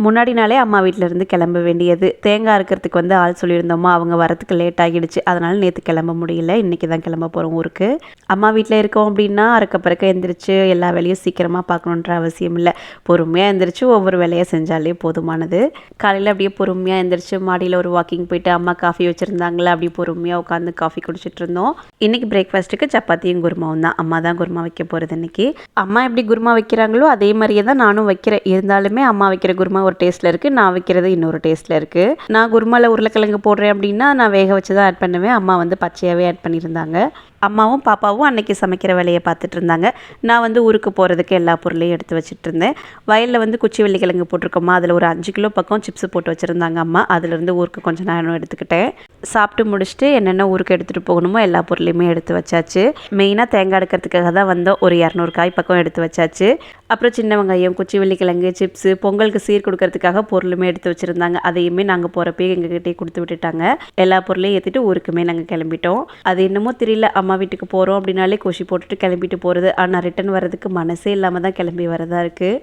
முன்னாடி நாளே அம்மா வீட்டிலேருந்து கிளம்ப வேண்டியது. தேங்காய் அறுக்கிறதுக்கு வந்து ஆள் சொல்லியிருந்தோமா, அவங்க வரத்துக்கு லேட் ஆகிடுச்சு. அதனால் நேற்று கிளம்ப முடியல. இன்றைக்கி தான் கிளம்ப போகிறோம் ஊருக்கு. அம்மா வீட்டில் இருக்கோம் அப்படின்னா அறக்க பறக்க எந்திரிச்சு எல்லா வேலையும் சீக்கிரமாக பார்க்கணுன்ற அவசியம் இல்லை. பொறுமையாக எந்திரிச்சு ஒவ்வொரு வேலையை செஞ்சாலே போதுமானது. காலையில் அப்படியே பொறுமையாக எந்திரிச்சு மாடியில் ஒரு வாக்கிங் போயிட்டு அம்மா காஃபி வச்சுருந்தாங்களே, அப்படியே பொறுமையாக உட்காந்து காஃபி குடிச்சிட்டு இருந்தோம். இன்றைக்கி பிரேக்ஃபாஸ்ட்டுக்கு சப்பாத்தியும் குருமாவும் தான். அம்மா தான் குருமா வைக்க போகிறது இன்றைக்கி. அம்மா எப்படி குருமா வைக்கிறாங்களோ அதே மாதிரியே தான் நானும் வைக்கிறேன். இருந்தாலுமே அம்மா வைக்கிற குருமா ஒரு டேஸ்ட்டில் இருக்குது, நான் வைக்கிறது இன்னொரு டேஸ்ட்டில் இருக்குது. நான் குருமாவில் உருளைக்கிழங்கு போடுறேன் அப்படின்னா நான் வேக வச்சு தான் ஆட் பண்ணுவேன். அம்மா வந்து பச்சையாகவே ஆட் பண்ணியிருந்தாங்க. அம்மாவும் பாப்பாவும் அன்றைக்கி சமைக்கிற வேலையை பார்த்துட்டு இருந்தாங்க. நான் வந்து ஊருக்கு போகிறதுக்கு எல்லா பொருளையும் எடுத்து வச்சுட்டு இருந்தேன். வயலில் வந்து குச்சி வெள்ளிக்கிழங்கு போட்டிருக்கோமா, அதில் ஒரு 5 கிலோ பக்கம் சிப்ஸ் போட்டு வச்சுருந்தாங்க அம்மா. அதிலேருந்து ஊருக்கு கொஞ்சம் நானும் எடுத்துக்கிட்டேன். சாப்பிட்டு முடிச்சுட்டு என்னென்ன ஊருக்கு எடுத்துகிட்டு போகணுமோ எல்லா பொருளையுமே எடுத்து வச்சாச்சு. மெயினாக தேங்காய் எடுக்கிறதுக்காக தான் வந்தோம். ஒரு 200 காய் பக்கம் எடுத்து வச்சாச்சு. அப்புறம் சின்ன வெங்காயம், குச்சி வெள்ளிக்கிழங்கு, சிப்ஸு, பொங்கலுக்கு சீர் கொடுக்கறதுக்காக பொருளுமே எடுத்து வச்சுருந்தாங்க. அதையுமே நாங்கள் போகிறப்பே எங்ககிட்டே கொடுத்து விட்டுட்டாங்க. எல்லா பொருளையும் ஏற்றிட்டு ஊருக்குமே நாங்கள் கிளம்பிட்டோம். அது என்னமோ தெரியல, அம்மா வீட்டுக்கு போகிறோம் அப்படின்னாலே குஷி போட்டுட்டு கிளம்பிட்டு போகிறது. ஆனால் ரிட்டன் வர்றதுக்கு மனசே இல்லாமல் தான் கிளம்பி வரதா இருக்குது.